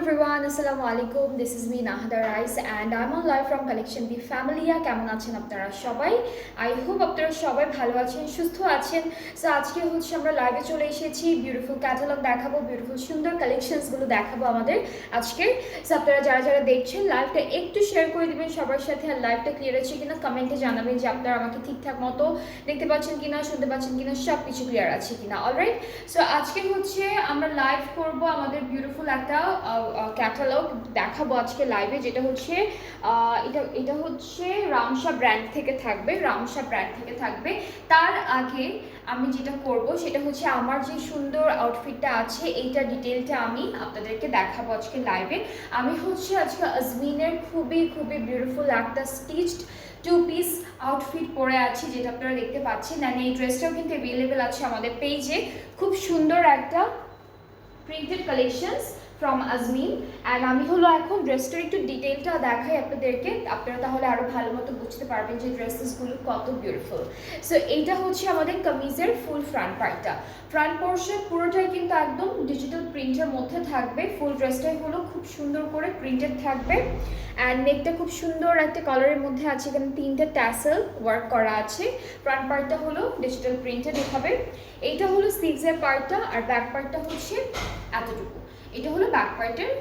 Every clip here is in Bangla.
everyone, Assalamu alaikum. This is me Nahada Rice and I'm on live from Collection B Familia. কেমন আছেন আপনারা সবাই? I hope আপনারা সবাই ভালো আছেন, সুস্থ আছেন। সো আজকে হচ্ছে আমরা লাইভে চলে এসেছি, বিউটিফুল ক্যাটালগ দেখাবো, বিউটিফুল সুন্দর কালেকশনস গুলো দেখাবো আমাদের আজকে। সো আপনারা যারা যারা দেখছেন লাইভটা একটু শেয়ার করে দিবেন সবার সাথে, আর লাইভটা ক্লিয়ার আছে কিনা কমেন্টে জানাবেন যে আপনারা আমাকে ঠিকঠাক মতো দেখতে পাচ্ছেন কিনা, শুনতে পাচ্ছেন কিনা, সব কিছু ক্লিয়ার আছে কিনা। অলরাইট, সো আজকে হচ্ছে আমরা লাইভ করব আমাদের বিউটিফুল একটা ক্যাটালগ দেখাবো আজকে লাইভে, যেটা হচ্ছে এটা হচ্ছে রামসা ব্র্যান্ড থেকে থাকবে, রামসা ব্র্যান্ড থেকে থাকবে। তার আগে আমি যেটা করব সেটা হচ্ছে আমার যে সুন্দর আউটফিটটা আছে এইটা ডিটেলটা আমি আপনাদেরকে দেখাবো আজকে লাইভে। আমি হচ্ছে আজকে আজমিনের খুবই খুবই বিউটিফুল একটা স্টিচড টু পিস আউটফিট পরে আছি, যেটা আপনারা দেখতে পাচ্ছেন। অ্যান্ড এই ড্রেসটাও কিন্তু অ্যাভেলেবেল আছে আমাদের পেজে। খুব সুন্দর একটা printed collections from Azmin. And আমি হলো এখন ড্রেসটার একটু ডিটেলটা দেখাই আপনাদেরকে, আপনারা তাহলে আরও ভালো মতো বুঝতে পারবেন যে ড্রেসেসগুলো কত বিউটিফুল। সো এইটা হচ্ছে আমাদের কামিজের ফুল ফ্রন্ট পার্টটা। ফ্রন্ট পোর্শন পুরোটাই কিন্তু একদম ডিজিটাল প্রিন্টের মধ্যে থাকবে। ফুল ড্রেসটাই হলো খুব সুন্দর করে প্রিন্টেড থাকবে। অ্যান্ড নেকটা খুব সুন্দর একটা কালারের মধ্যে আছে, এখানে 3টে ট্যাসেল ওয়ার্ক করা আছে। ফ্রন্ট পার্টটা হলো ডিজিটাল প্রিন্টেড এভাবে। এইটা হলো স্লিভসের পার্টটা, আর ব্যাক পার্টটা হচ্ছে এতটুকু। এটা হলো ব্যাক পার্টের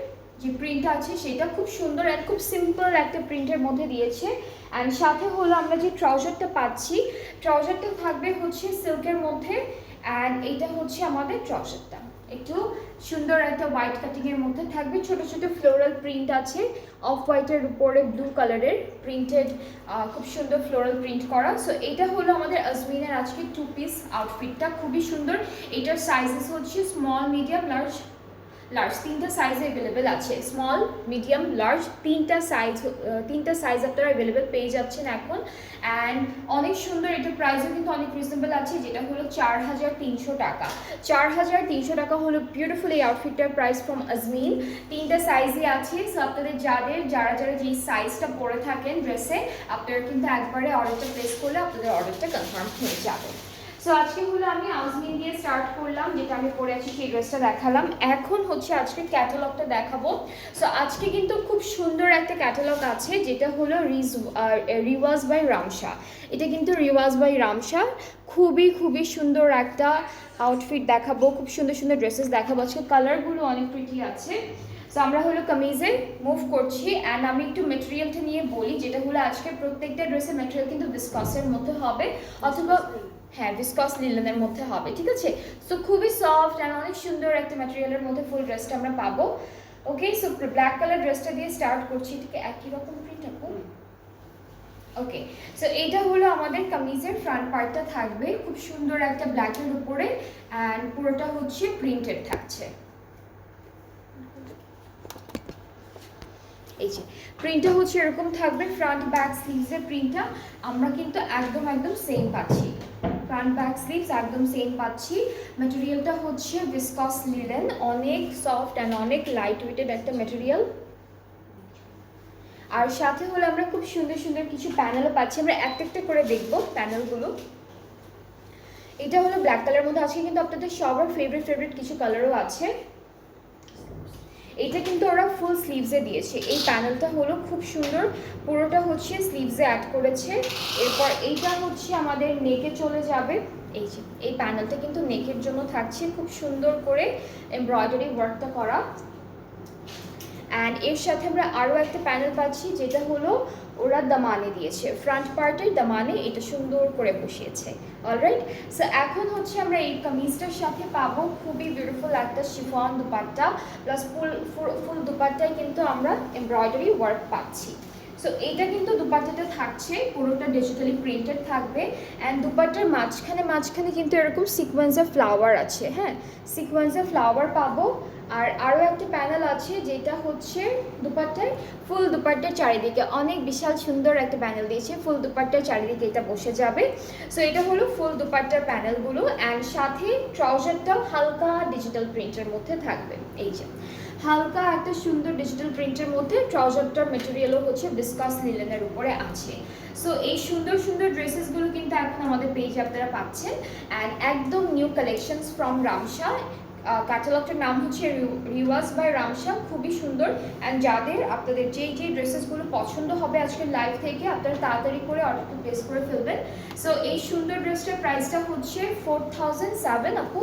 যে প্রিন্টটা আছে সেটা খুব সুন্দর অ্যান্ড খুব সিম্পল একটা প্রিন্টের মধ্যে দিয়েছে। অ্যান্ড সাথে হলো আমরা যে ট্রাউজারটা পাচ্ছি, ট্রাউজারটা থাকবে হচ্ছে সিল্কের মধ্যে। অ্যান্ড এইটা হচ্ছে আমাদের ট্রাউজারটা একটু সুন্দর একটা হোয়াইট কাটিংয়ের মধ্যে থাকবে, ছোট ছোট ফ্লোরাল প্রিন্ট আছে, অফ হোয়াইটের উপরে ব্লু কালারের প্রিন্টেড, খুব সুন্দর ফ্লোরাল প্রিন্ট করা। সো এটা হলো আমাদের আজমিনের আজকে টু পিস আউটফিটটা, খুবই সুন্দর। এটার সাইজেস হচ্ছে স্মল, মিডিয়াম, লার্জ। তিনটা সাইজ অ্যাভেলেবেল আছে, স্মল, মিডিয়াম, লার্জ, তিনটা সাইজ আপনারা অ্যাভেলেবেল পেয়ে যাচ্ছেন এখন। অ্যান্ড অনেক সুন্দর, এটার প্রাইসও কিন্তু অনেক রিজনেবল আছে, যেটা হলো 4300 টাকা। 4300 টাকা হলো বিউটিফুল এই আউটফিটটার প্রাইস ফ্রম আজমিন। তিনটা সাইজই আছে। সো আপনাদের যারা যেই সাইজটা পরে থাকেন ড্রেসে, আপনারা কিন্তু একবারে অর্ডারটা প্লেস করলে আপনাদের অর্ডারটা কনফার্ম হয়ে যাবে। সো আজকে হলো আমি আজমিন দিয়ে স্টার্ট করলাম, যেটা আমি পরে আছি সেই ড্রেসটা দেখালাম। এখন হচ্ছে আজকে ক্যাটালগটা দেখাবো। সো আজকে কিন্তু খুব সুন্দর একটা ক্যাটালগ আছে, যেটা হলো রিওয়াজ বাই রামসা। এটা কিন্তু রিওয়াজ বাই রামসা, খুবই খুবই সুন্দর একটা আউটফিট দেখাবো, খুব সুন্দর সুন্দর ড্রেসেস দেখাবো আজকে। কালারগুলো অনেক প্রিটি আছে। সো আমরা হলো কামিজে মুভ করছি। অ্যান্ড আমি একটু মেটেরিয়ালটা নিয়ে বলি, যেটা হলো আজকে প্রত্যেকটা ড্রেসের মেটেরিয়াল কিন্তু ভিসকসের মধ্যে হবে, অথবা হ্যাঁ ভিসকস লিলেনের মধ্যে হবে, ঠিক আছে। সো খুবই সফট অ্যান্ড অনেক সুন্দর একটা ম্যাটেরিয়ালের মধ্যে ফুল ড্রেসটা আমরা পাবো। ওকে, সো ব্ল্যাক কালার ড্রেসটা দিয়ে স্টার্ট করছি, এটাকে একই রকম প্রিন্ট আপু। ওকে, সো এইটা হলো আমাদের কামিজের ফ্রন্ট পার্টটা থাকবে খুব সুন্দর একটা ব্ল্যাকের উপরে, অ্যান্ড পুরোটা হচ্ছে প্রিন্টেড থাকছে। এই যে প্রিন্টটা হচ্ছে এরকম থাকবে, ফ্রন্ট ব্যাক স্লিভসের প্রিন্টটা আমরা কিন্তু একদম সেম পাচ্ছি। ফ্রন্ট ব্যাক স্লিভস একদম সেম পাচ্ছি। ম্যাটেরিয়ালটা হচ্ছে ভিসকস লিলেন, অনেক সফট অ্যান্ড অনেক লাইট ওয়েটেড একটা ম্যাটেরিয়াল। আর সাথে হলো আমরা খুব সুন্দর সুন্দর কিছু প্যানেলও পাচ্ছি, আমরা একটা করে দেখবো প্যানেলগুলো। এটা হলো ব্ল্যাক কালারের মধ্যে আছে, কিন্তু আপনাদের সবার ফেভারিট কিছু কালারও আছে। এটা কিন্তু ওরা ফুল স্লিভসে দিয়েছে, এই প্যানেলটা হলো খুব সুন্দর, পুরোটা হচ্ছে স্লিভসে অ্যাড করেছে। এরপর এইটা হচ্ছে আমাদের নেকে চলে যাবে। এই যে এই প্যানেলটা কিন্তু নেকের জন্য থাকছে, খুব সুন্দর করে এমব্রয়ডারি ওয়ার্কটা করা। অ্যান্ড এর সাথে আমরা আরও একটা প্যানেল পাচ্ছি, যেটা হলো ওরা দামানে দিয়েছে, ফ্রন্ট পার্টের দামানে এটা সুন্দর করে বসিয়েছে। অলরাইট, সো এখন হচ্ছে আমরা এই কামিজটার সাথে পাবো খুবই বিউটিফুল একটা শিফন দুপাট্টা, প্লাস ফুল দুপাট্টায় কিন্তু আমরা এমব্রয়ডারি ওয়ার্ক পাচ্ছি। সো এইটা কিন্তু দুপাট্টাটা থাকছে পুরোটা ডিজিটালি প্রিন্টেড থাকবে। অ্যান্ড দুপাট্টার মাঝখানে কিন্তু এরকম সিকোয়েন্সের ফ্লাওয়ার আছে, হ্যাঁ সিকোয়েন্সের ফ্লাওয়ার পাবো। আর আরও একটা প্যানেল আছে, যেটা হচ্ছে ফুল দুপাট্টার চারিদিকে অনেক বিশাল সুন্দর একটা প্যানেল দিয়েছে, ফুল দুপাট্টার চারিদিকে এটা বসে যাবে। সো এটা হলো ফুল দুপাট্টার প্যানেলগুলো। অ্যান্ড সাথে ট্রাউজারটাও হালকা ডিজিটাল প্রিন্টের মধ্যে থাকবে। এই যে হালকা একটা সুন্দর ডিজিটাল প্রিন্টের মধ্যে ট্রাউজারটার মেটেরিয়ালও হচ্ছে ভিসকস লিলেনের উপরে আছে। সো এই সুন্দর সুন্দর ড্রেসেসগুলো কিন্তু এখন আমাদের পেজে আপনারা পাচ্ছেন। অ্যান্ড একদম নিউ কালেকশনস ফ্রম রামসা। ক্যাটালগটার নাম হচ্ছে রিওয়াজ বাই রামশা, খুবই সুন্দর। অ্যান্ড যাদের আপনাদের যেই ড্রেসেসগুলো পছন্দ হবে আজকের লাইভ থেকে আপনারা তাড়াতাড়ি করে অর্ডারটা প্লেস করে ফেলবেন। সো এই সুন্দর ড্রেসটার প্রাইসটা হচ্ছে 4007 আপু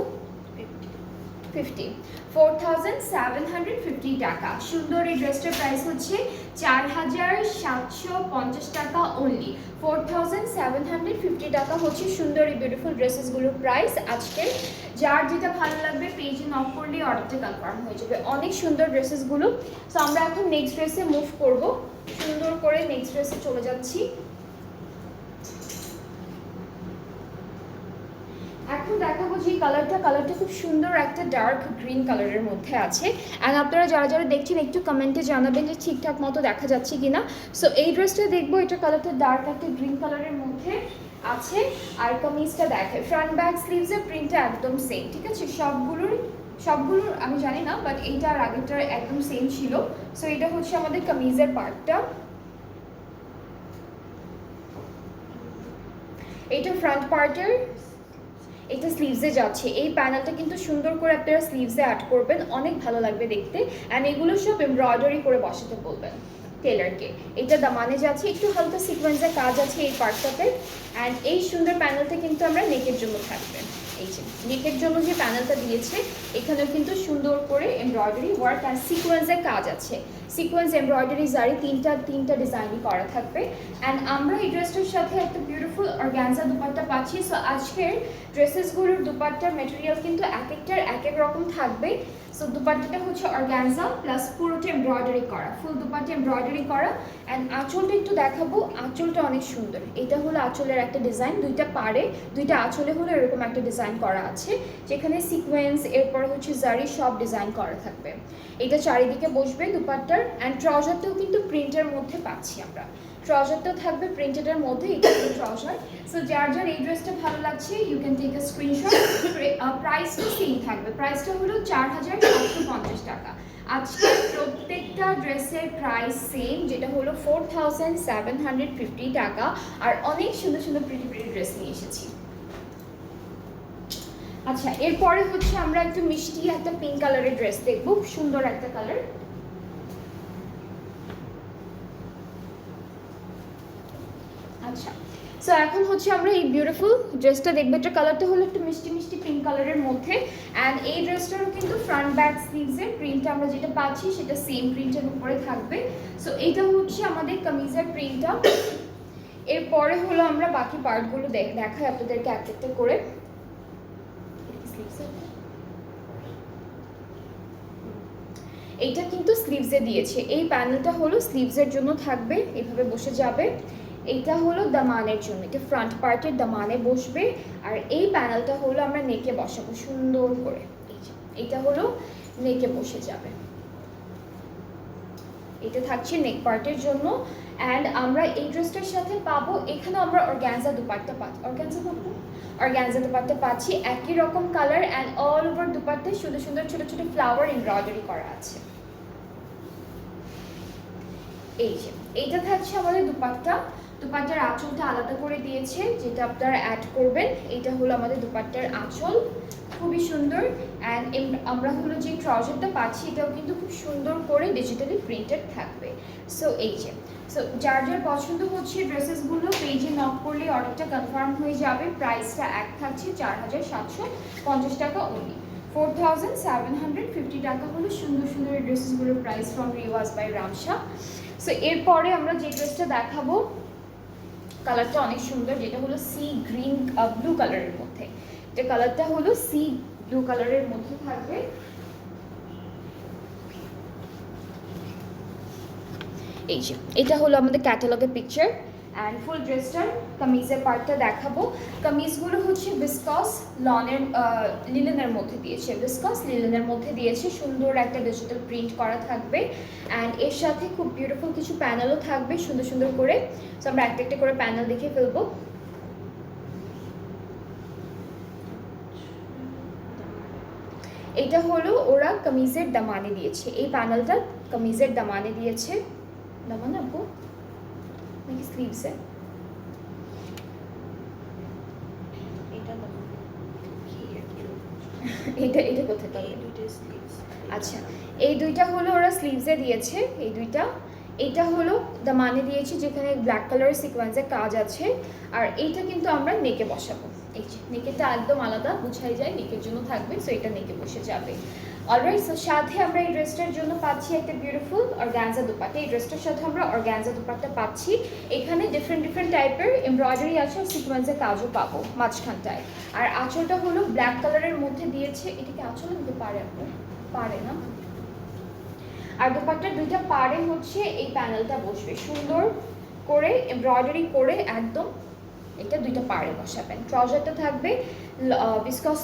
4750 টাকা। সুন্দর এই ড্রেসটার প্রাইস হচ্ছে 4750 টাকা অনলি। 4750 টাকা হচ্ছে সুন্দর এই বিউটিফুল ড্রেসেসগুলোর প্রাইস আজকে। যার যেটা ভালো লাগবে পেজে নক করলে অর্ডারটা কনফার্ম হয়ে যাবে। অনেক সুন্দর ড্রেসেসগুলো। সো আমরা এখন নেক্সট ড্রেসে মুভ করব, সুন্দর করে নেক্সট ড্রেসে চলে যাচ্ছি। এখন দেখাবো যে কালারটা খুব সুন্দর একটা ডার্ক গ্রিন কালারের মধ্যে আছে। অ্যান্ড আপনারা যারা যারা দেখছেন একটু কমেন্টে জানাবেন যে ঠিকঠাক মতো দেখা যাচ্ছে কিনা। সো এই ড্রেসটা দেখবো, এটা কালারটা ডার্ক একটা গ্রিন কালারের মধ্যে আছে। আর কামিজটা দেখে ফ্রন্ট ব্যাক স্লিভসের প্রিন্টটা একদম সেম, ঠিক আছে? সবগুলোর আমি জানি না, বাট এইটা আর আগেরটার একদম সেম ছিল। সো এটা হচ্ছে আমাদের কামিজের পার্টটা, এইটা ফ্রন্ট পার্টের, এটা স্লিভসে যাচ্ছে। এই প্যানেলটা কিন্তু সুন্দর করে আপনারা স্লিভসে অ্যাড করবেন, অনেক ভালো লাগবে দেখতে। অ্যান্ড এগুলো সব এমব্রয়ডারি করে বসাতে বলবেন টেলারকে। এটা দামানে যাচ্ছে, একটু হালকা সিকোয়েন্সের কাজ আছে এই পার্টটাতে। অ্যান্ড এই সুন্দর প্যানেলটা কিন্তু আমরা নেকের জন্য থাকবে। এই যে নেকের জন্য যে প্যানেলটা দিয়েছে এখানেও কিন্তু সুন্দর করে এমব্রয়ডারি ওয়ার্ক অ্যান্ড সিকোয়েন্সের কাজ আছে। সিকোয়েন্স এমব্রয়ডারি জারি তিনটা ডিজাইনই করা থাকবে। অ্যান্ড আমরা এই ড্রেসটার সাথে একটা বিউটিফুল অর্গানজা দুপাট্টা পাচ্ছি। সো আজকের ড্রেসেসগুলোর দুপাট্টার মেটেরিয়াল কিন্তু এক একটার এক এক রকম থাকবে। সো দুপাট্টাটা হচ্ছে অর্গানজা প্লাস পুরোটা এমব্রয়ডারি করা, ফুল দুপাট্টা এমব্রয়ডারি করা। অ্যান্ড আঁচলটা একটু দেখাবো, আঁচলটা অনেক সুন্দর। এটা হলো আঁচলের একটা ডিজাইন, দুইটা পাড়ে দুইটা আঁচলে হলো এরকম একটা ডিজাইন করা আছে, যেখানে সিকোয়েন্স এরপর হচ্ছে জারি সব ডিজাইন করা থাকবে। এটা চারিদিকে বসবে দুপাট্টার। অ্যান্ড ট্রাউজারটাও কিন্তু প্রিন্টের মধ্যে পাচ্ছি আমরা, ট্রাউজারটাও থাকবে প্রিন্টেডের মধ্যে, এটা ট্রাউজার। সো যার যার এই ড্রেসটা ভালো লাগছে you can take a screenshot. প্রাইসটা সেম থাকবে, প্রাইসটা হলো 4750 টাকা। আজকে প্রত্যেকটা ড্রেসের প্রাইস সেম, যেটা হলো 4750 টাকা। আর অনেক সুন্দর সুন্দর প্রিটি ড্রেস নিয়ে এসেছি। আচ্ছা, এরপরে হচ্ছে আমরা একটু মিষ্টি একটা পিঙ্ক কালারের ড্রেস দেখবো, সুন্দর একটা কালার। আচ্ছা, সো এখন হচ্ছে আমরা এই বিউটিফুল ড্রেসটা দেখবো। এটা কালারটা হলো একটু মিষ্টি মিষ্টি পিঙ্ক কালারের মধ্যে। অ্যান্ড এই ড্রেসটারও কিন্তু ফ্রন্ট ব্যাক স্লিভসের প্রিন্টটা আমরা যেটা পাচ্ছি সেটা সেম প্রিন্টের উপরে থাকবে। সো এইটা হচ্ছে আমাদের কামিজের প্রিন্টটা। এরপরে হলো আমরা বাকি পার্টগুলো দেখাই আপনাদেরকে এক একটা করে। এইটা কিন্তু স্লিভসে দিয়েছে, এই প্যানেলটা হলো স্লিভসের জন্য থাকবে, এইভাবে বসে যাবে। এইটা হলো দামানের জন্য, এটা ফ্রন্ট পার্টের দামানে বসবে। আর এই প্যানেলটা হলো আমরা নেকে বসাবো সুন্দর করে। এইটা হলো নেকে বসে যাবে, এটা থাকছে নেক পার্টের জন্য। অ্যান্ড আমরা এই ড্রেসটার সাথে পাবো, এখানে আমরা অর্গানজা দুপাট্টা পাচ্ছি, অর্গানজা দুপাট্টা পাচ্ছি একই রকম কালার। অ্যান্ড অল ওভার দুপাট্টায় সুন্দর সুন্দর ছোট ছোট ফ্লাওয়ার এমব্রয়ডারি করা আছে। এই যে এইটা থাকছে আমাদের দুপাট্টার আঁচলটা আলাদা করে দিয়েছে, যেটা আপনারা অ্যাড করবেন। এটা হলো আমাদের দুপাট্টার আঁচল, খুবই সুন্দর। অ্যান্ড আমরা হলো যে ট্রাউজারটা পাচ্ছি এটাও কিন্তু খুব সুন্দর করে ডিজিটালি প্রিন্টেড থাকবে। সো এই যে, সো যার যার পছন্দ হচ্ছে ড্রেসেসগুলো পেজে নক করলে অর্ডারটা কনফার্ম হয়ে যাবে। প্রাইসটা এক থাকছে 4750 টাকা অনলি। 4750 টাকা হলো সুন্দর সুন্দর এই ড্রেসেসগুলোর প্রাইস ফ্রম রিওয়াজ বাই রামশা। সো এরপরে আমরা যে ড্রেসটা দেখাবো কালারটা অনেক সুন্দর, যেটা হলো সি গ্রিন ব্লু কালারের মধ্যে। এটা কালারটা হলো সি ব্লু কালারের মধ্যে থাকবে। এই যে এটা হলো আমাদের ক্যাটালগের পিকচার। অ্যান্ড ফুল ড্রেসটার কামিজের পার্টটা দেখাবো। কামিজগুলো হচ্ছে বিসকস লিলেনের মধ্যে দিয়েছে, বিসকস লিলেনের মধ্যে দিয়েছে, সুন্দর একটা ডিজিটাল প্রিন্ট করা থাকবে। অ্যান্ড এর সাথে খুব বিউটিফুল কিছু প্যানেলও থাকবে সুন্দর সুন্দর করে। সো আমরা একটা একটা করে প্যানেল দেখে ফেলবো। এটা হলো ওরা কামিজের দামানে দিয়েছে, এই প্যানেলটা কামিজের দামানে দিয়েছে। দামান আপু নাকি স্লিভসে? এটা এটা কোথায় পাবে? আচ্ছা, এই দুইটা হলো ওরা স্লিভসে দিয়েছে, এই দুইটা। এইটা হলো দামানে দিয়েছি যেখানে ব্ল্যাক কালারের সিকোয়েন্সের কাজ আছে, আর এইটা কিন্তু আমরা নেকে বসাবো। এই যে নেকেটা একদম আলাদা, বুঝাই যায় নেকের জন্য থাকবে, সো এটা নেকে বসে যাবে। অলরাইট, সো সাথে আমরা এই ড্রেসটার জন্য পাচ্ছি একটা বিউটিফুল অর্গানজা দুপাট্টা। এই ড্রেসটার সাথে আমরা অর্গানজা দুপাট্টা পাচ্ছি। এখানে ডিফারেন্ট ডিফারেন্ট টাইপের এমব্রয়ডারি আছে, আর সিকোয়েন্সের কাজও পাবো মাঝখানটায়। আর আঁচলটা হলো ব্ল্যাক কালারের মধ্যে দিয়েছে। এটাকে আঁচল নিতে পারে আপু? পারে না। আর দুপাট্টার দুইটা পাড়ে হচ্ছে এই প্যানেলটা বসবে সুন্দর করে এমব্রয়ডারি করে একদম। এটা দুইটা পাড়ে বসাবেন। ট্রাউজারটা থাকবে বিসকস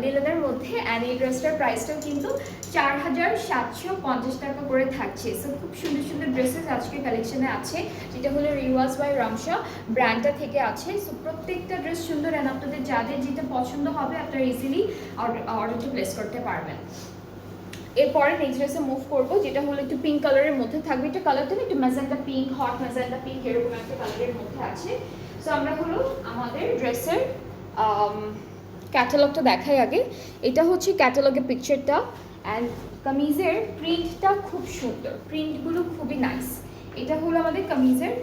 লিলেনের মধ্যে, অ্যান্ড এই ড্রেসটার প্রাইসটাও কিন্তু 4750 টাকা করে থাকছে। সো খুব সুন্দর সুন্দর ড্রেসেস আজকে কালেকশনে আছে, যেটা হলো রিওয়াজ বাই রামশা ব্র্যান্ডটা থেকে আছে। সো প্রত্যেকটা ড্রেস সুন্দর, অ্যান্ড আপনাদের যাদের যেটা পছন্দ হবে আপনারা ইজিলি অর্ডারটা প্লেস করতে পারবেন। এরপরে নেক্সট ড্রেসে মুভ করবো, যেটা হলো একটু পিঙ্ক কালারের মধ্যে থাকবে। এটা কালারটা না একটু magenta pink, hot magenta pink এরকম একটা কালারের মধ্যে আছে। সো আমরা হলো আমাদের ড্রেসের ক্যাটালগটা দেখাই আগে। এটা হচ্ছে ক্যাটালগের পিকচারটা, অ্যান্ড কামিজের প্রিন্টটা খুব সুন্দর, প্রিন্টগুলো খুবই নাইস। এটা হলো আমাদের কামিজের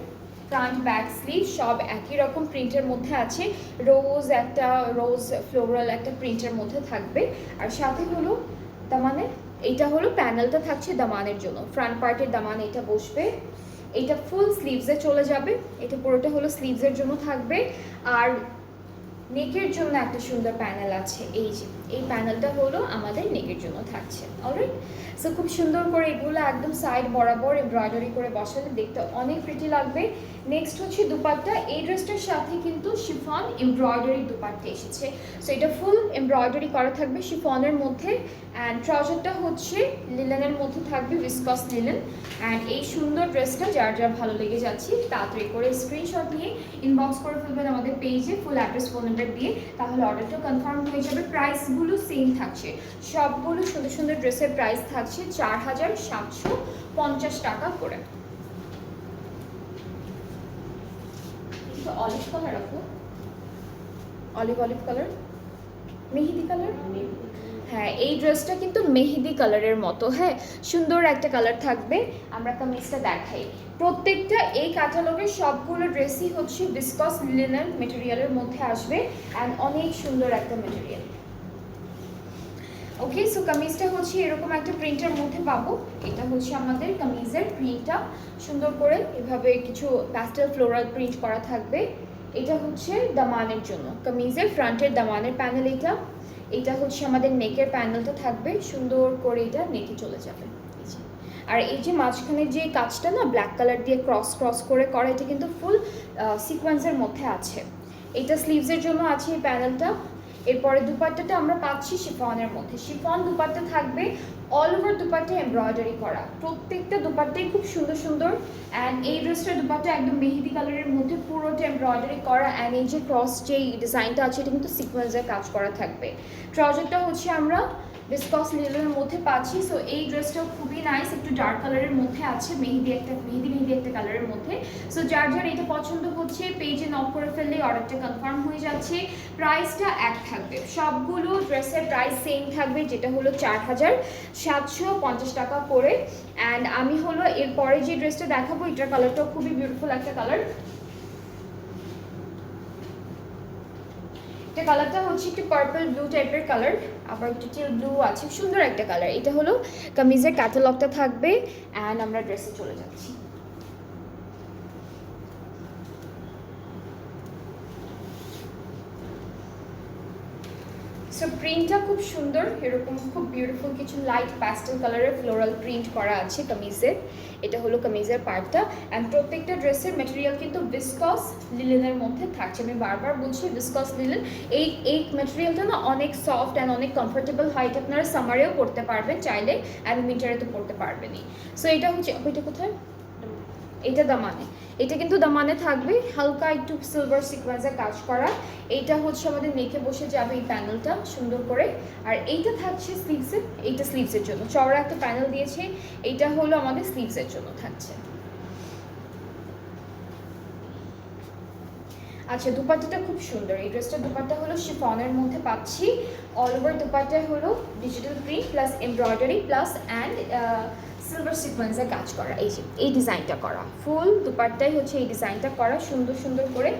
ফ্রন্ট ব্যাক স্লিভ সব একই রকম প্রিন্টের মধ্যে আছে। একটা রোজ ফ্লোরাল একটা প্রিন্টের মধ্যে থাকবে, আর সাথে হলো দামানে। এইটা হলো প্যানেলটা থাকছে দামানের জন্য, ফ্রন্ট পার্টের দামান এটা বসবে। এটা ফুল স্লিভসে চলে যাবে, এটা পুরোটা হলো স্লিভসের জন্য থাকবে। আর নেকের জন্য একটা সুন্দর প্যানেল আছে, এই যে এই প্যানেলটা হলো আমাদের নেকের জন্য থাকছে। অলরাইট, সো খুব সুন্দর করে এগুলো একদম সাইড বরাবর এমব্রয়ডারি করে বসালে দেখতে অনেক প্রিটি লাগবে। নেক্সট হচ্ছে দুপাট্টা। এই ড্রেসটার সাথে কিন্তু শিফন এমব্রয়ডারি দুপাট্টা এসেছে, সো এটা ফুল এমব্রয়ডারি করা থাকবে শিফনের মধ্যে। অ্যান্ড ট্রাউজারটা হচ্ছে লিলেনের মধ্যে থাকবে, ভিসকস লিলেন। অ্যান্ড এই সুন্দর ড্রেসটা যার যার ভালো লেগে যাচ্ছে তাড়াতাড়ি করে স্ক্রিনশট নিয়ে ইনবক্স করে ফেলবেন আমাদের পেজে, ফুল অ্যাড্রেস ফোন নাম্বার দিয়ে, তাহলে অর্ডারটা কনফার্ম হয়ে যাবে। প্রাইসগুলো সেম থাকছে, সবগুলো সুন্দর সুন্দর ড্রেসের প্রাইস থাকছে 4750 টাকা করে। অলিভ কালার আপু, অলিভ কালার, মেহেদি কালার। হ্যাঁ, এই ড্রেসটা কিন্তু মেহেদি কালারের মতো, হ্যাঁ সুন্দর একটা কালার থাকবে। আমরা কামিজটা দেখাই। প্রত্যেকটা এই ক্যাটালগের সবগুলো ড্রেসই হচ্ছে ভিসকস লিনেন মেটেরিয়ালের মধ্যে আসবে, অ্যান্ড অনেক সুন্দর একটা মেটেরিয়াল। ওকে, সো কামিজটা হচ্ছে এরকম একটা প্রিন্টের মধ্যে পাবো। এটা হচ্ছে আমাদের কামিজের প্রিন্টটা, সুন্দর করে এভাবে কিছু প্যাস্টেল ফ্লোরাল প্রিন্ট করা থাকবে। এটা হচ্ছে দামানের জন্য, কামিজের ফ্রন্টের দামানের প্যানেল এটা। এটা হচ্ছে আমাদের নেকের প্যানেলটা থাকবে, সুন্দর করে এটা নেকে চলে যাবে। আর এই যে মাঝখানে যে কাজটা না ব্ল্যাক কালার দিয়ে ক্রস করে করা, এটা কিন্তু ফুল সিকোয়েন্সের মধ্যে আছে। এটা স্লিভসের জন্য আছে এই প্যানেলটা। এরপরে দুপাট্টাটা আমরা পাচ্ছি শিফনের মধ্যে, শিফন দুপাট্টা থাকবে, অল ওভার দুপাট্টা এমব্রয়ডারি করা। প্রত্যেকটা দুপাট্টাই খুব সুন্দর সুন্দর। অ্যান্ড এই ড্রেসটার দুপাট্টা একদম মেহেদি কালারের মধ্যে পুরোটা এমব্রয়ডারি করা, অ্যান্ড এই যে ক্রস যেই ডিজাইনটা আছে এটা কিন্তু সিকোয়েন্সের কাজ করা থাকবে। ট্রাউজারটা হচ্ছে আমরা ভিসকস লিলেনের মধ্যে পাচ্ছি। সো এই ড্রেসটাও খুবই নাইস, একটু ডার্ক কালারের মধ্যে আছে, মেহেদি একটা কালারের মধ্যে। সো যার যার এটা পছন্দ হচ্ছে পেজে নক করে ফেললে অর্ডারটা কনফার্ম হয়ে যাচ্ছে। প্রাইসটা এক থাকবে, সবগুলো ড্রেসের প্রাইস সেম থাকবে, যেটা হলো 4750 টাকা করে। অ্যান্ড আমি হলো এরপরে যে ড্রেসটা দেখাবো এটার কালারটাও খুবই বিউটিফুল একটা কালার। এটা কালারটা হচ্ছে একটু পার্পল ব্লু টাইপের কালার, আবার একটু টিল ব্লু আছে, সুন্দর একটা কালার। এটা হলো কামিজের ক্যাটালগটা থাকবে, অ্যান্ড আমরা ড্রেসে চলে যাচ্ছি। সো প্রিন্টটা খুব সুন্দর, এরকম খুব বিউটিফুল কিছু লাইট প্যাস্টেল কালারের ফ্লোরাল প্রিন্ট করা আছে কামিজের। এটা হলো কামিজের পার্টটা, অ্যান্ড প্রত্যেকটা ড্রেসের ম্যাটেরিয়াল কিন্তু ভিসকস লিলেনের মধ্যে থাকছে। আমি বারবার বলছি ভিসকস লিলেন, এই ম্যাটেরিয়ালটা না অনেক সফট অ্যান্ড অনেক কমফোর্টেবল হয়। এটা আপনারা সামারেও পরতে পারবেন চাইলে, অ্যান্ড উইন্টারে তো পরতে পারবেনই। সো এটা হচ্ছে, ওইটা কোথায়, এটা দামানে, এটা কিন্তু দামানে থাকবে, হালকা একটু সিলভার সিকোয়েন্সের কাজ করা। এইটা হচ্ছে আমাদের নেকে বসে যাবে এই প্যানেলটা সুন্দর করে। আর এইটা থাকছে স্লিভসে, এইটা স্লিভসের জন্য চওড়া একটা প্যানেল দিয়েছে, এইটা হলো আমাদের স্লিভসের জন্য থাকছে। আচ্ছা, দুপাট্টাটা খুব সুন্দর। এই ড্রেসটার দুপাট্টা হলো শিফনের মধ্যে পাচ্ছি, অল ওভার দুপাট্টায় হলো digital print plus embroidery plus and silver সিকোয়েন্সের কাজ করা। এই যে এই ডিজাইনটা করা, ফুল দুপাট্টাই হচ্ছে এই ডিজাইনটা করা সুন্দর সুন্দর করে।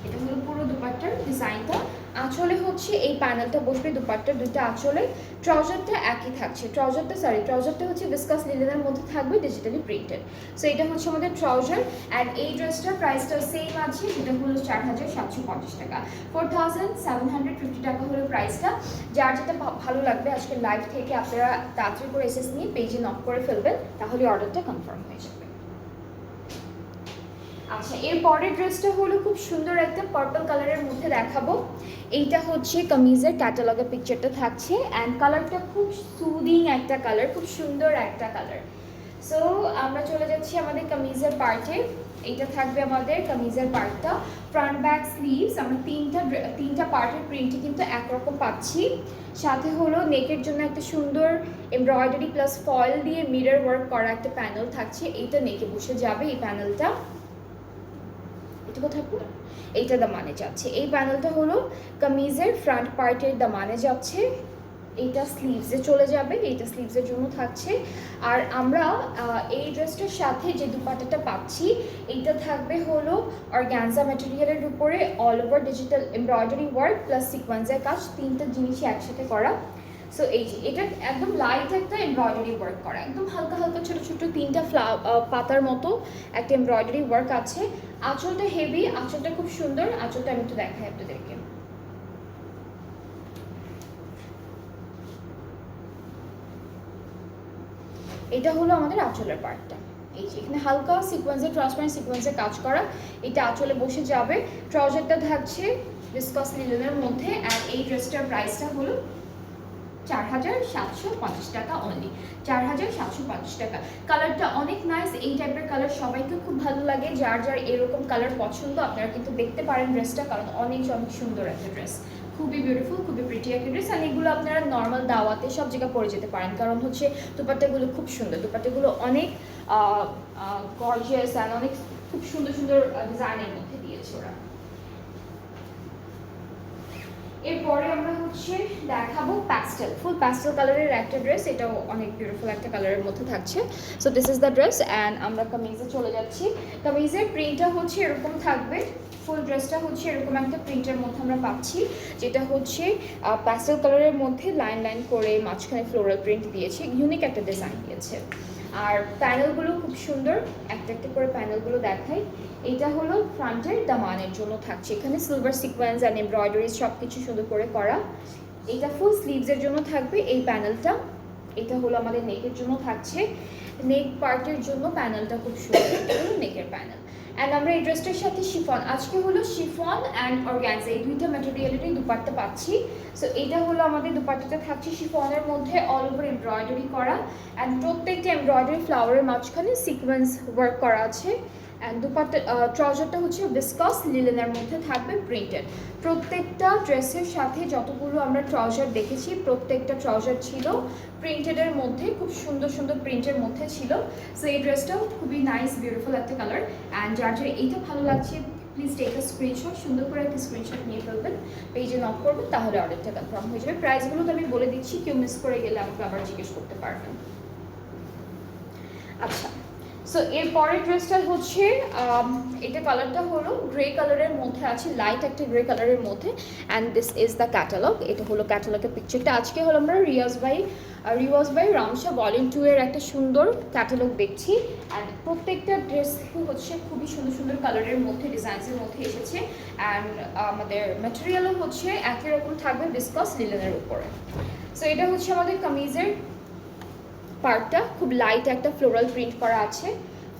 এটা হলো পুরো দুপাট্টার ডিজাইনটা। আঁচলে হচ্ছে এই প্যানেলটা বসবে দুপাট্টার দুইটা আঁচলে। ট্রাউজারটা একই থাকছে, ট্রাউজারটা হচ্ছে ভিসকাস লিনেনের মধ্যে থাকবে, ডিজিটালি প্রিন্টেড। সো এটা হচ্ছে আমাদের ট্রাউজার। অ্যান্ড এই ড্রেসটার প্রাইসটা সেম আছে, যেটা হলো 4750 টাকা, 4750 টাকা হলো প্রাইসটা। যার যেটা ভালো লাগবে আজকে লাইভ থেকে আপনারা তাড়াতাড়ি করে এসএস নিয়ে পেজে নক করে ফেলবেন, তাহলে অর্ডারটা কনফার্ম হয়ে যাবে। আচ্ছা, এর পরের ড্রেসটা হলো খুব সুন্দর একটা পার্পল কালারের মধ্যে দেখাবো। এইটা হচ্ছে কামিজের ক্যাটালগের পিকচারটা থাকছে, অ্যান্ড কালারটা খুব সুদিং একটা কালার, খুব সুন্দর একটা কালার। সো আমরা চলে যাচ্ছি আমাদের কামিজের পার্টে। এইটা থাকবে আমাদের কামিজের পার্টটা, ফ্রন্ট ব্যাক স্লিভস। আমরা তিনটা পার্টের প্রিন্টই কিন্তু একরকম পাচ্ছি। সাথে হলো নেকের জন্য একটা সুন্দর এমব্রয়ডারি প্লাস ফয়েল দিয়ে মিরর ওয়ার্ক করা একটা প্যানেল থাকছে। এইটা নেকে বসে যাবে এই প্যানেলটা। এইটা দামানে যাচ্ছে। এই প্যানেলটা হলো কামিজের ফ্রন্ট পার্টের দামানে যাচ্ছে, এইটা স্লিভসে চলে যাবে, এইটা স্লিভসের জন্য থাকছে। আর আমরা এই ড্রেসটার সাথে যে দুপাট্টাটা পাচ্ছি, এইটা থাকবে হলো অর্গানজা ম্যাটেরিয়ালের উপরে all over digital embroidery work plus সিকোয়েন্সের কাজ, তিনটা জিনিসই একসাথে করা। সো এই যে এটা একদম লাইট একটা এমব্রয়ডারি ওয়ার্ক করা, একদম হালকা হালকা ছোটো ছোটো তিনটা পাতার মতো একটা এমব্রয়ডারি ওয়ার্ক আছে। আঁচলটা হেভি, আঁচলটা খুব সুন্দর। আঁচলটা আমি একটু দেখাই আপনাদেরকে। এটা হলো আমাদের আঁচলের পার্টটা। এই যে এখানে হালকা সিকোয়েন্সের ট্রান্সপারেন্ট সিকোয়েন্সের কাজ করা, এটা আঁচলে বসে যাবে। ট্রাউজারটা থাকছে ভিসকাস লিনেনের মধ্যে। আর এই ড্রেসটার প্রাইসটা হলো 4750 টাকা অনলি, 4750 টাকা। কালারটা অনেক নাইস, এই টাইপের কালার সবাইকে খুব ভালো লাগে। যার যার এরকম কালার পছন্দ আপনারা কিন্তু দেখতে পারেন ড্রেসটা, কারণ অনেক অনেক সুন্দর একটা ড্রেস, খুবই বিউটিফুল, খুবই প্রিটি একটা ড্রেস। আর এগুলো আপনারা নর্মাল দাওয়াতে সব জায়গায় পরে যেতে পারেন, কারণ হচ্ছে দুপাট্টাগুলো খুব সুন্দর, দুপাট্টাগুলো অনেক গর্জিয়াস অ্যান্ড অনেক খুব সুন্দর সুন্দর ডিজাইনের মধ্যে দিয়েছে ওরা। এরপরে আমরা হচ্ছে দেখাবো প্যাস্টেল, ফুল প্যাস্টেল কালারের একটা ড্রেস। এটাও অনেক বিউটিফুল একটা কালারের মধ্যে থাকছে। So this is the dress. And আমরা কামিজে চলে যাচ্ছি। কামিজের প্রিন্টটা হচ্ছে এরকম থাকবে, ফুল ড্রেসটা হচ্ছে এরকম একটা প্রিন্টের মধ্যে আমরা পাচ্ছি, যেটা হচ্ছে প্যাস্টেল কালারের মধ্যে লাইন লাইন করে মাঝখানে ফ্লোরাল প্রিন্ট দিয়েছে, ইউনিক একটা ডিজাইন দিয়েছে। আর প্যানেলগুলো খুব সুন্দর, একটা একটা করে প্যানেলগুলো দেখাই। এটা হলো ফ্রন্টের দামানের জন্য থাকছে, এখানে সিলভার সিকোয়েন্স অ্যান্ড এমব্রয়ডারি সব কিছু সুন্দর করে করা। এটা ফুল স্লিভসের জন্য থাকবে এই প্যানেলটা। এটা হলো আমাদের নেকের জন্য থাকছে, নেক পার্টের জন্য প্যানেলটা খুব সুন্দর, নেকের প্যানেল। অ্যান্ড আমরা এই ড্রেসটার সাথে শিফন, আজকে হলো শিফন অ্যান্ড অর্গানজা এই দুইটা ম্যাটেরিয়ালেরই দুপাট্টা পাচ্ছি। সো এটা হলো আমাদের দুপাট্টাটা থাকছে শিফনের মধ্যে অল ওভার এমব্রয়ডারি করা, অ্যান্ড প্রত্যেকটা এমব্রয়ডারি ফ্লাওয়ারের মাঝখানে সিকোয়েন্স ওয়ার্ক করা আছে। অ্যান্ড দুপাট্টা ট্রাউজারটা হচ্ছে ভিসকাস লিনেনের মধ্যে থাকবে প্রিন্টেড। প্রত্যেকটা ড্রেসের সাথে যতগুলো আমরা ট্রাউজার দেখেছি, প্রত্যেকটা ট্রাউজার ছিল প্রিন্টেডের মধ্যে, খুব সুন্দর সুন্দর প্রিন্টের মধ্যে ছিল। সো এই ড্রেসটাও খুবই নাইস বিউটিফুল একটা কালার। অ্যান্ড যার যার এইটা ভালো লাগছে প্লিজ টেক আ স্ক্রিনশট, সুন্দর করে একটা স্ক্রিনশট নিয়ে ফেলবেন, পেজে নক করবেন, তাহলে অর্ডারটা কনফার্ম হয়ে যাবে। প্রাইসগুলো তো আমি বলে দিচ্ছি, কেউ মিস করে গেলে আমাকে আবার জিজ্ঞেস করতে পারবেন। আচ্ছা, সো এর পরের ড্রেসটা হচ্ছে এটা কালারটা হলো গ্রে কালারের মধ্যে আছে, লাইট একটা গ্রে কালারের মধ্যে। And this is the catalogue. এটা হলো ক্যাটালগের পিকচারটা। আজকে হলো আমরা রিওয়াজ বাই রামশা ভলিউম 2 এর একটা সুন্দর ক্যাটালগ দেখছি। অ্যান্ড প্রত্যেকটা ড্রেস হচ্ছে খুবই সুন্দর সুন্দর কালারের মধ্যে, ডিজাইন্সের মধ্যে এসেছে। অ্যান্ড আমাদের ম্যাটেরিয়ালও হচ্ছে একই রকম থাকবে, ভিসকাস লিনেনের উপরে। সো এটা হচ্ছে আমাদের কামিজের পার্টটা, খুব লাইট একটা ফ্লোরাল প্রিন্ট করা আছে।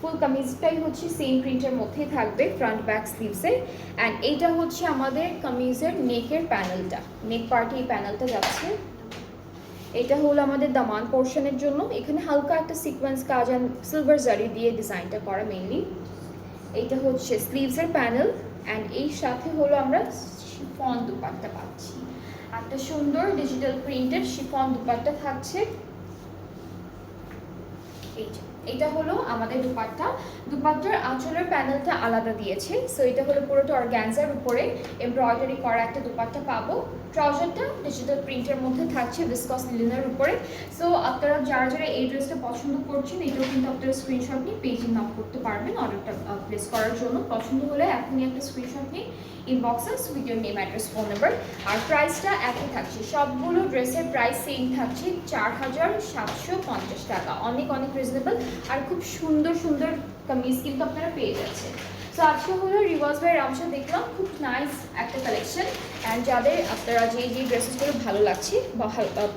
ফুল কামিজটাই হচ্ছে সেম প্রিন্টের মধ্যেই থাকবে ফ্রন্ট ব্যাক স্লিভসে। অ্যান্ড এইটা হচ্ছে আমাদের কামিজের নেকের প্যানেলটা, নেক পার্টে এই প্যানেলটা যাচ্ছে। এটা হলো আমাদের দামান পোর্শনের জন্য, এখানে হালকা একটা সিকোয়েন্স কাজ অ্যান্ড সিলভার জারি দিয়ে ডিজাইনটা করা মেইনলি। এইটা হচ্ছে স্লিভসের প্যানেল। অ্যান্ড এই সাথে হলো আমরা শিফন দুপাট্টা পাচ্ছি, একটা সুন্দর ডিজিটাল প্রিন্টেড শিফন দুপাট্টা থাকছে। এই যে এটা হলো আমাদের দুপাট্টা। দুপাট্টার আঁচলের প্যানেলটা আলাদা দিয়েছে। সো এটা হলো পুরোটা অর্গানজার উপরে এমব্রয়ডারি করা একটা দুপাট্টা পাবো। ট্রাউজারটা ডিজিটাল প্রিন্টের মধ্যে থাকছে ভিসকস লিনেনের উপরে। সো আপনারা যারা যারা এই ড্রেসটা পছন্দ করছেন এটাও কিন্তু আপনারা স্ক্রিনশট নিয়ে পেজে নক করতে পারবেন অর্ডারটা প্লেস করার জন্য। পছন্দ হলে এখনই একটা স্ক্রিনশট নিয়ে ইনবক্সে with your name address phone number. আর প্রাইসটা একই থাকছে, সবগুলো ড্রেসের প্রাইস সেম থাকছে 4750 টাকা। অনেক অনেক রিজনেবল আর খুব সুন্দর সুন্দর কামিজ কিন্তু আপনারা পেয়ে যাচ্ছেন। সো আজকে হলো রিওয়াজ বাই রামসা দেখলাম, খুব নাইস একটা কালেকশন। অ্যান্ড যাদের আপনারা যে ড্রেসেসগুলো ভালো লাগছে বা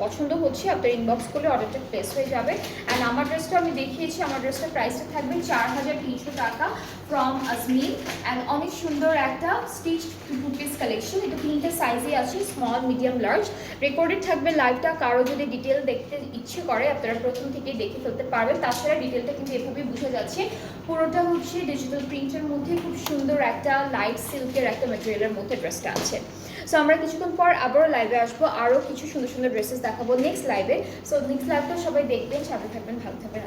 পছন্দ হচ্ছে আপনার ইনবক্স করলে অর্ডারটা প্লেস হয়ে যাবে। অ্যান্ড আমার ড্রেসটা আমি দেখিয়েছি, আমার ড্রেসটার প্রাইসটা থাকবে 4300 টাকা ফ্রম আজমিন। অ্যান্ড অনেক সুন্দর একটা স্টিচ টু পিস কালেকশন। এটা 3টে সাইজে আছে, স্মল, মিডিয়াম, লার্জ। রেকর্ডেড থাকবে লাইভটা, কারো যদি ডিটেল দেখতে ইচ্ছে করে আপনারা প্রথম থেকেই দেখে ফেলতে পারবেন। তাছাড়া ডিটেলটা কিন্তু এভাবেই বোঝা যাচ্ছে। পুরোটা হচ্ছে ডিজিটাল প্রিন্টের মধ্যে খুব সুন্দর একটা লাইট সিল্কের একটা ম্যাটেরিয়ালের মধ্যে ড্রেসটা আছে। সো আমরা কিছুক্ষণ পর আবারও লাইভে আসবো, আরও কিছু সুন্দর সুন্দর ড্রেসেস দেখাবো নেক্সট লাইভে। সো নেক্সট লাইভটা সবাই দেখবেন, সাথে থাকবেন, ভালো থাকবেন।